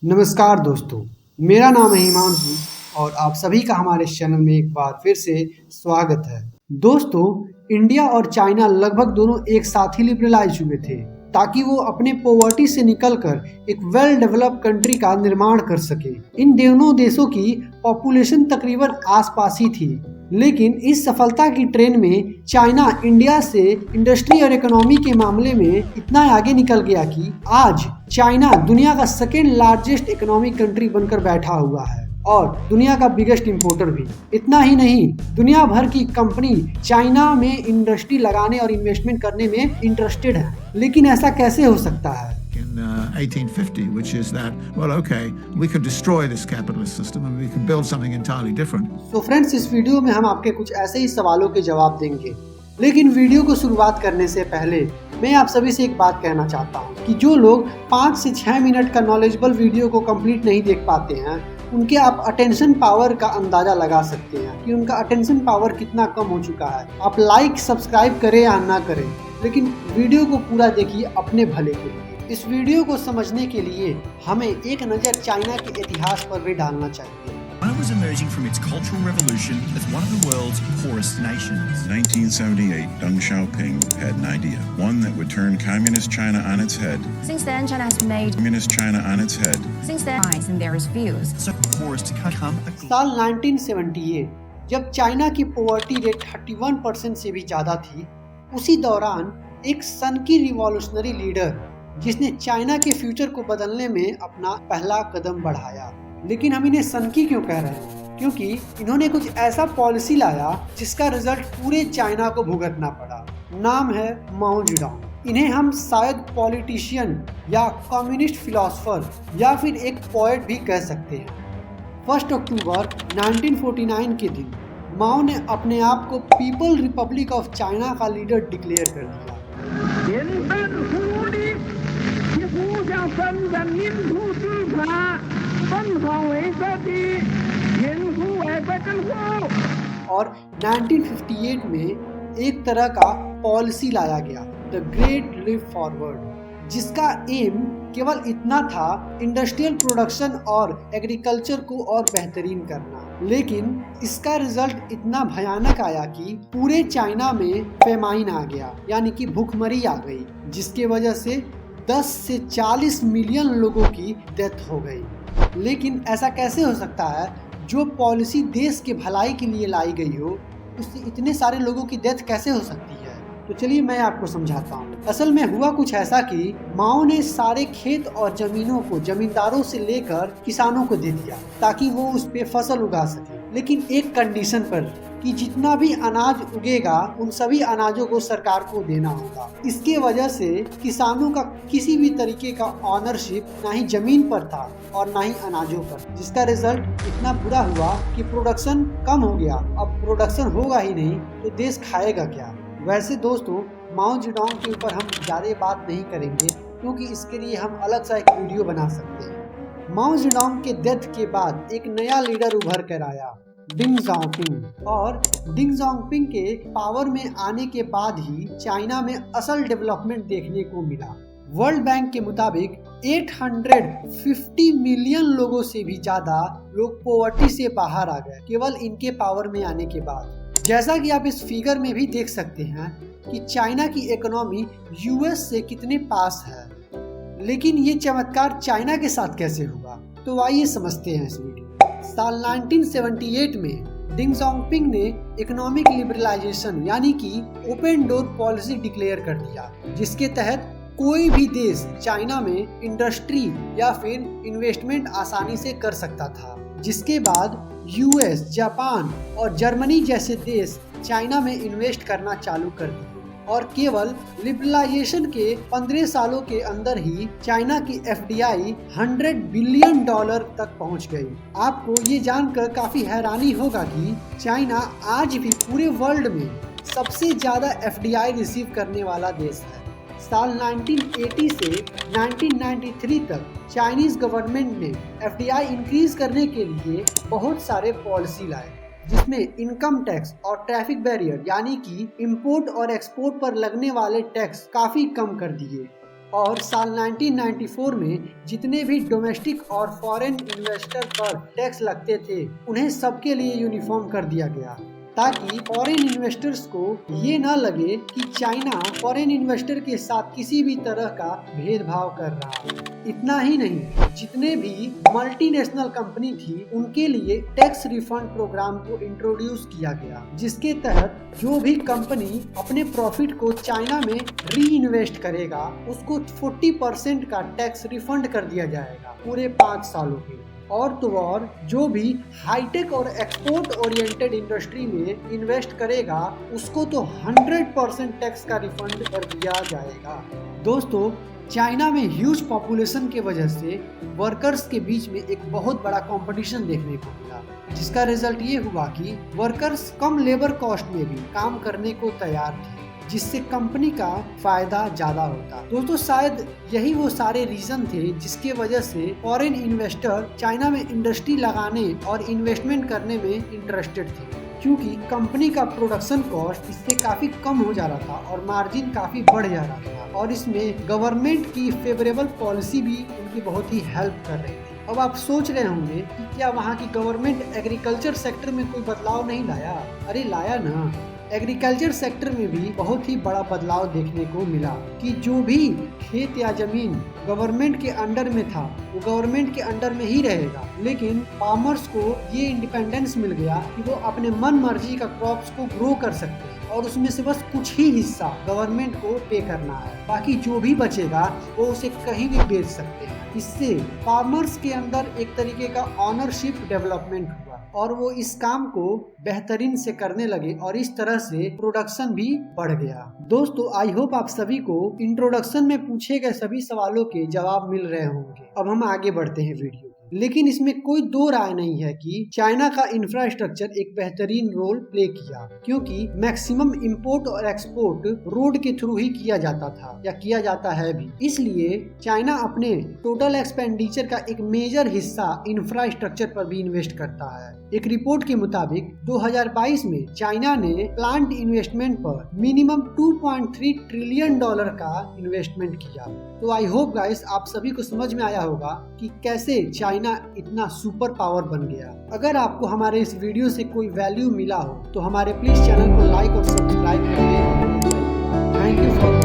नमस्कार दोस्तों, मेरा नाम है हिमांशु और आप सभी का हमारे चैनल में एक बार फिर से स्वागत है। दोस्तों, इंडिया और चाइना लगभग दोनों एक साथ ही लिबरलाइज हुए थे ताकि वो अपने पॉवर्टी से निकलकर एक वेल डेवलप्ड कंट्री का निर्माण कर सके। इन दोनों देशों की पॉपुलेशन तकरीबन आसपास ही थी, लेकिन इस सफलता की ट्रेन में चाइना इंडिया से इंडस्ट्री और इकोनॉमी के मामले में इतना आगे निकल गया कि आज चाइना दुनिया का सेकेंड लार्जेस्ट इकोनॉमिक कंट्री बनकर बैठा हुआ है और दुनिया का बिगेस्ट इंपोर्टर भी। इतना ही नहीं, दुनिया भर की कंपनी चाइना में इंडस्ट्री लगाने और इन्वेस्टमेंट करने में इंटरेस्टेड है। लेकिन ऐसा कैसे हो सकता है? In 1850, which is that, well, okay, we could destroy this capitalist system and we could build something entirely different. तो फ्रेंड्स, इस वीडियो में हम आपके कुछ ऐसे ही सवालों के जवाब देंगे। लेकिन वीडियो को शुरुआत करने से पहले मैं आप सभी से एक बात कहना चाहता हूँ कि जो लोग 5 से 6 मिनट का नॉलेजेबल वीडियो को कंप्लीट नहीं देख पाते हैं, उनके आप अटेंशन पावर का अंदाजा लगा सकते हैं कि उनका अटेंशन पावर कितना कम हो चुका है। आप लाइक सब्सक्राइब करें या ना करें, लेकिन वीडियो को पूरा देखिए अपने भले के लिए। इस वीडियो को समझने के लिए हमें एक नज़र चाइना के इतिहास पर भी डालना चाहिए। China was emerging from its Cultural Revolution as one of the world's poorest nations. 1978, Deng Xiaoping had an idea, one that would turn communist China on its head. Since then, China has made Communist China on its head. since then rise in various views. So poorest to become a साल 1978 जब China की poverty rate 31% से भी ज़्यादा थी, उसी दौरान एक सन की रिवॉल्यूशनरी लीडर जिसने चाइना के फ्यूचर को बदलने में अपना पहला कदम बढ़ाया। लेकिन हम इन्हें सन की क्यों कह रहे हैं? क्योंकि इन्होंने कुछ ऐसा पॉलिसी लाया जिसका रिजल्ट पूरे चाइना को भुगतना पड़ा। नाम है माओ जेडोंग। इन्हें हम शायद पॉलिटिशियन या कम्युनिस्ट फिलोसोफर या फिर एक पोएट भी कह सकते हैं। 1 अक्टूबर 1949 के दिन माओ ने अपने आप को पीपल रिपब्लिक ऑफ चाइना का लीडर डिक्लेयर कर दिया। और 1958 में एक तरह का पॉलिसी लाया गया, द ग्रेट लीप फॉरवर्ड, जिसका एम केवल इतना था इंडस्ट्रियल प्रोडक्शन और एग्रीकल्चर को और बेहतरीन करना। लेकिन इसका रिजल्ट इतना भयानक आया कि पूरे चाइना में फेमाइन आ गया, यानी कि भूखमरी आ गई, जिसके वजह से 10 से 40 मिलियन लोगों की डेथ हो गई। लेकिन ऐसा कैसे हो सकता है, जो पॉलिसी देश के भलाई के लिए लाई गई हो, उससे इतने सारे लोगों की डेथ कैसे हो सकती है? तो चलिए मैं आपको समझाता हूँ। असल में हुआ कुछ ऐसा कि माओ ने सारे खेत और जमीनों को जमींदारों से लेकर किसानों को दे दिया ताकि वो उस पे फसल उगा सके, लेकिन एक कंडीशन पर कि जितना भी अनाज उगेगा उन सभी अनाजों को सरकार को देना होगा। इसके वजह से किसानों का किसी भी तरीके का ऑनरशिप ना ही जमीन पर था और ना ही अनाजों पर, जिसका रिजल्ट इतना बुरा हुआ कि प्रोडक्शन कम हो गया। अब प्रोडक्शन होगा ही नहीं तो देश खाएगा क्या? वैसे दोस्तों, माओ जेडोंग के ऊपर हम ज़्यादा बात नहीं करेंगे क्योंकि इसके लिए हम अलग सा एक वीडियो बना सकते हैं। माओ जेडोंग के डेथ के बाद एक नया लीडर उभर कर आया, डेंग ज़ाओपिंग। और डेंग ज़ाओपिंग के पावर में आने के बाद ही चाइना में असल डेवलपमेंट देखने को मिला। वर्ल्ड बैंक के मुताबिक 850 मिलियन लोगों से भी ज़्यादा लोग पॉवर्टी से बाहर आ गए केवल इनके पावर में आने के बाद। जैसा कि आप इस फिगर में भी देख सकते हैं कि चाइना की इकोनॉमी यूएस से कितने पास है। लेकिन ये चमत्कार चाइना के साथ कैसे होगा? तो आइए समझते हैं इस वीडियो। साल 1978 में डेंग ज़ाओपिंग ने इकोनॉमिक लिबरलाइजेशन यानी कि ओपन डोर पॉलिसी डिक्लेयर कर दिया, जिसके तहत कोई भी देश चाइना में इंडस्ट्री या फिर इन्वेस्टमेंट आसानी से कर सकता था। जिसके बाद यूएस, जापान और जर्मनी जैसे देश चाइना में इन्वेस्ट करना चालू कर दिए और केवल लिबरलाइजेशन के 15 सालों के अंदर ही चाइना की एफडीआई $100 बिलियन तक पहुंच गई। आपको ये जानकर काफी हैरानी होगा कि चाइना आज भी पूरे वर्ल्ड में सबसे ज्यादा एफडीआई रिसीव करने वाला देश है। साल 1980 से 1993 तक चाइनीज गवर्नमेंट ने एफडीआई इंक्रीज करने के लिए बहुत सारे पॉलिसी लाए, जिसमें इनकम टैक्स और ट्रैफिक बैरियर यानी कि इंपोर्ट और एक्सपोर्ट पर लगने वाले टैक्स काफी कम कर दिए। और साल 1994 में जितने भी डोमेस्टिक और फॉरेन इन्वेस्टर पर टैक्स लगते थे उन्हें सबके लिए यूनिफॉर्म कर दिया गया, ताकि फॉरेन इन्वेस्टर्स को ये ना लगे कि चाइना फॉरेन इन्वेस्टर के साथ किसी भी तरह का भेदभाव कर रहा है। इतना ही नहीं, जितने भी मल्टीनेशनल कंपनी थी उनके लिए टैक्स रिफंड प्रोग्राम को इंट्रोड्यूस किया गया, जिसके तहत जो भी कंपनी अपने प्रॉफिट को चाइना में री इन्वेस्ट करेगा उसको 40% का टैक्स रिफंड कर दिया जाएगा पूरे 5 सालों के लिए। और तो और जो भी हाईटेक और एक्सपोर्ट ओरिएंटेड इंडस्ट्री में इन्वेस्ट करेगा उसको तो 100% टैक्स का रिफंड कर दिया जाएगा। दोस्तों, चाइना में ह्यूज पॉपुलेशन के वजह से वर्कर्स के बीच में एक बहुत बड़ा कंपटीशन देखने को मिला, जिसका रिजल्ट ये हुआ कि वर्कर्स कम लेबर कॉस्ट में भी काम करने को तैयार थे, जिससे कंपनी का फायदा ज्यादा होता। दोस्तों, शायद यही वो सारे रीजन थे जिसके वजह से फॉरेन इन्वेस्टर चाइना में इंडस्ट्री लगाने और इन्वेस्टमेंट करने में इंटरेस्टेड थे, क्योंकि कंपनी का प्रोडक्शन कॉस्ट इससे काफी कम हो जा रहा था और मार्जिन काफी बढ़ जा रहा था, और इसमें गवर्नमेंट की फेवरेबल पॉलिसी भी उनकी बहुत ही हेल्प कर रही थी। अब आप सोच रहे होंगे कि क्या वहाँ की गवर्नमेंट एग्रीकल्चर सेक्टर में कोई बदलाव नहीं लाया? अरे लाया ना। एग्रीकल्चर सेक्टर में भी बहुत ही बड़ा बदलाव देखने को मिला कि जो भी खेत या जमीन गवर्नमेंट के अंडर में था वो गवर्नमेंट के अंडर में ही रहेगा, लेकिन फार्मर्स को ये इंडिपेंडेंस मिल गया कि वो अपने मन मर्जी का क्रॉप्स को ग्रो कर सकते हैं और उसमें से बस कुछ ही हिस्सा गवर्नमेंट को पे करना है, बाकी जो भी बचेगा वो उसे कहीं भी बेच सकते हैं। इससे फार्मर्स के अंदर एक तरीके का ऑनरशिप डेवलपमेंट हुआ और वो इस काम को बेहतरीन से करने लगे और इस तरह से प्रोडक्शन भी बढ़ गया। दोस्तों, आई होप आप सभी को इंट्रोडक्शन में पूछे गए सभी सवालों के जवाब मिल रहे होंगे। अब हम आगे बढ़ते हैं वीडियो, लेकिन इसमें कोई दो राय नहीं है कि चाइना का इंफ्रास्ट्रक्चर एक बेहतरीन रोल प्ले किया, क्योंकि मैक्सिमम इंपोर्ट और एक्सपोर्ट रोड के थ्रू ही किया जाता था या किया जाता है भी। इसलिए चाइना अपने टोटल एक्सपेंडिचर का एक मेजर हिस्सा इंफ्रास्ट्रक्चर पर भी इन्वेस्ट करता है। एक रिपोर्ट के मुताबिक 2022 में चाइना ने प्लांट इन्वेस्टमेंट पर मिनिमम $2.3 ट्रिलियन का इन्वेस्टमेंट किया। तो आई होप गाइस आप सभी को समझ में आया होगा कि कैसे चाइना इतना सुपर पावर बन गया। अगर आपको हमारे इस वीडियो से कोई वैल्यू मिला हो तो हमारे प्लीज चैनल को लाइक और सब्सक्राइब करिए। Thank you for